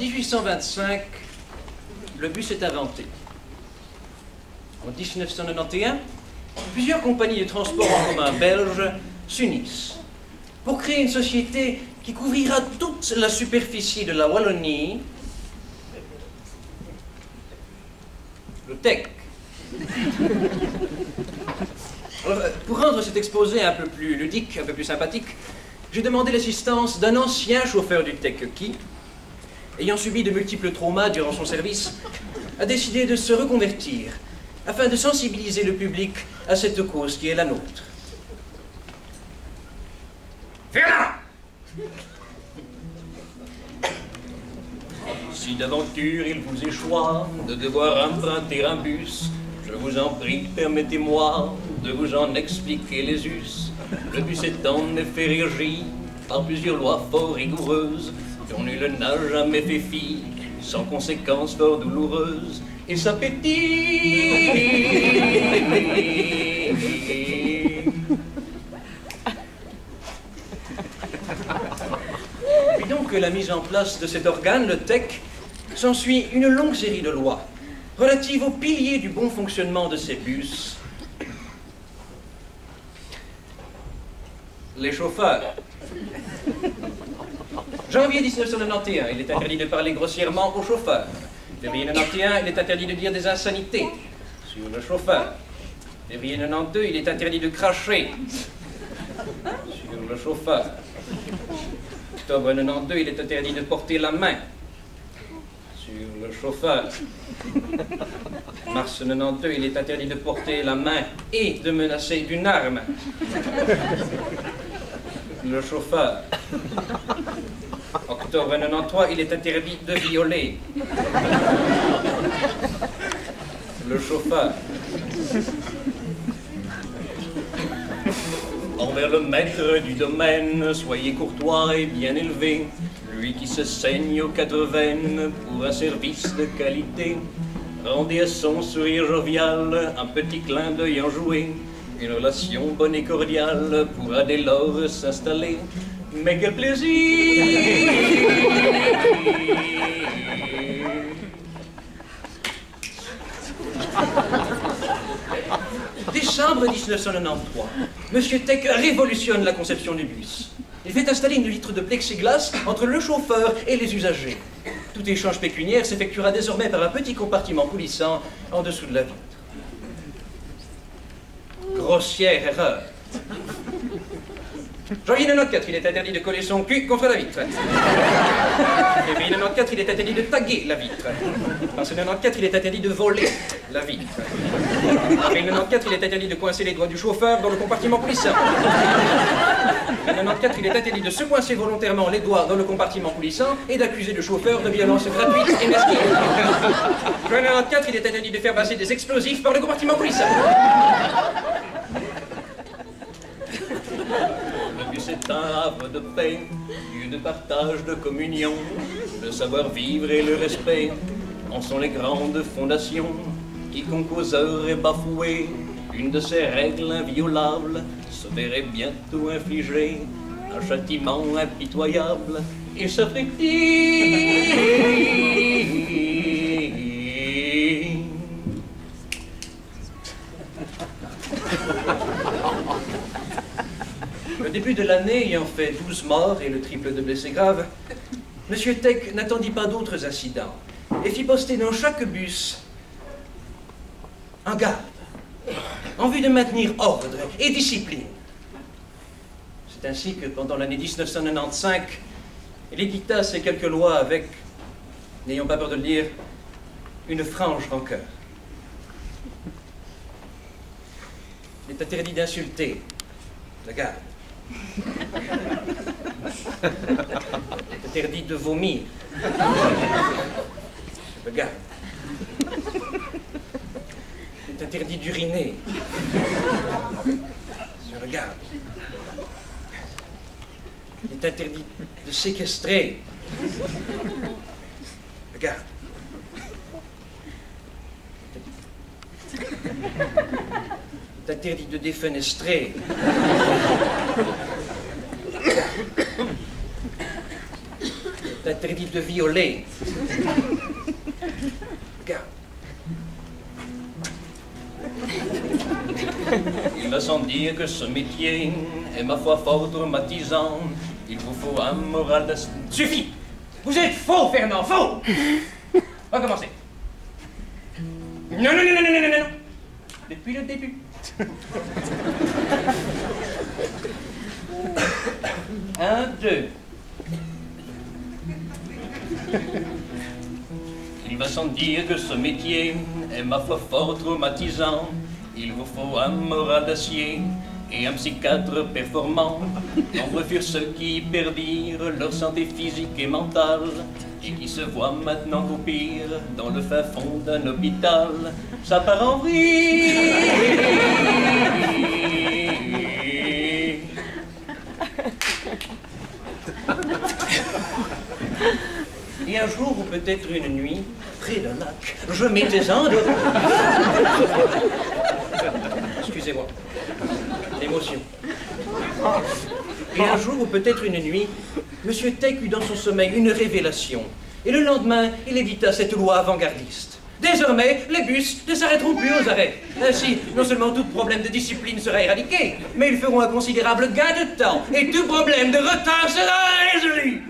En 1825, le bus est inventé. En 1991, plusieurs compagnies de transport en commun belges s'unissent pour créer une société qui couvrira toute la superficie de la Wallonie, le TEC. Alors, pour rendre cet exposé un peu plus ludique, un peu plus sympathique, j'ai demandé l'assistance d'un ancien chauffeur du TEC qui, ayant subi de multiples traumas durant son service, a décidé de se reconvertir afin de sensibiliser le public à cette cause qui est la nôtre. Ferla! Si d'aventure il vous échoit de devoir emprunter un bus, je vous en prie, permettez-moi de vous en expliquer les us. Le bus est en effet régi par plusieurs lois fort rigoureuses, dont nul n'a jamais fait fi, sans conséquences fort douloureuses, et ça pétille. Puis donc la mise en place de cet organe, le TEC, s'ensuit une longue série de lois relatives aux piliers du bon fonctionnement de ces bus. Les chauffeurs. Janvier 1991, il est interdit de parler grossièrement aux chauffeurs. Février 91, il est interdit de dire des insanités sur le chauffeur. Février 92, il est interdit de cracher sur le chauffeur. Octobre 92, il est interdit de porter la main sur le chauffeur. Mars 92, il est interdit de porter la main et de menacer d'une arme le chauffeur. Octobre 93, il est interdit de violer le chauffeur. Envers le maître du domaine, soyez courtois et bien élevé. Lui qui se saigne aux quatre veines pour un service de qualité. Rendez à son sourire jovial un petit clin d'œil enjoué. Une relation bonne et cordiale pourra dès lors s'installer. Mais quel plaisir! Décembre 1993, Monsieur Tech révolutionne la conception du bus. Il fait installer une vitre de plexiglas entre le chauffeur et les usagers. Tout échange pécuniaire s'effectuera désormais par un petit compartiment coulissant en dessous de la vitre. Grossière erreur. Janvier 94, il est interdit de coller son cul contre la vitre. Février 94, il est interdit de taguer la vitre. Mars 94, il est interdit de voler la vitre. Avril 94, il est interdit de coincer les doigts du chauffeur dans le compartiment coulissant. En 94, il est interdit de se coincer volontairement les doigts dans le compartiment coulissant et d'accuser le chauffeur de violence gratuite et mesquine. Juin 94, il est interdit de faire passer des explosifs par le compartiment coulissant. Le bus est un havre de paix, lieu de partage, de communion, le savoir-vivre et le respect en sont les grandes fondations. Quiconque oserait bafouer une de ces règles inviolables se verrait bientôt infliger un châtiment impitoyable et s'affecter. Le début de l'année ayant fait 12 morts et le triple de blessés graves, M. Tech n'attendit pas d'autres incidents et fit poster dans chaque bus un garde en vue de maintenir ordre et discipline. C'est ainsi que pendant l'année 1995, il édicta ces quelques lois avec, n'ayons pas peur de le dire, une franche rancœur. Il est interdit d'insulter le garde. C'est interdit de vomir le garde. C'est interdit d'uriner sur le garde. Il est interdit de séquestrer le garde. Il est interdit de défenestrer le garde. Il est interdit de violer. Regarde. Il va sans dire que ce métier est ma foi fort traumatisant. Il vous faut un moral de... Suffit! Vous êtes faux, Fernand, faux! On va commencer. Non, non, non, non, non, non, non, non. Depuis le début. Un, deux. Il va sans dire que ce métier est ma foi fort traumatisant. Il vous faut un moral d'acier et un psychiatre performant. Nombreux furent ceux qui perdirent leur santé physique et mentale et qui se voient maintenant croupir dans le fin fond d'un hôpital. Ça part en vrille. Et un jour, ou peut-être une nuit, près d'un lac, je m'étais endormi. Excusez-moi, l'émotion. Et un jour, ou peut-être une nuit, Monsieur Tech eut dans son sommeil une révélation. Et le lendemain, il édita cette loi avant-gardiste. Désormais, les bus ne s'arrêteront plus aux arrêts. Ainsi, non seulement tout problème de discipline sera éradiqué, mais ils feront un considérable gain de temps et tout problème de retard sera résolu.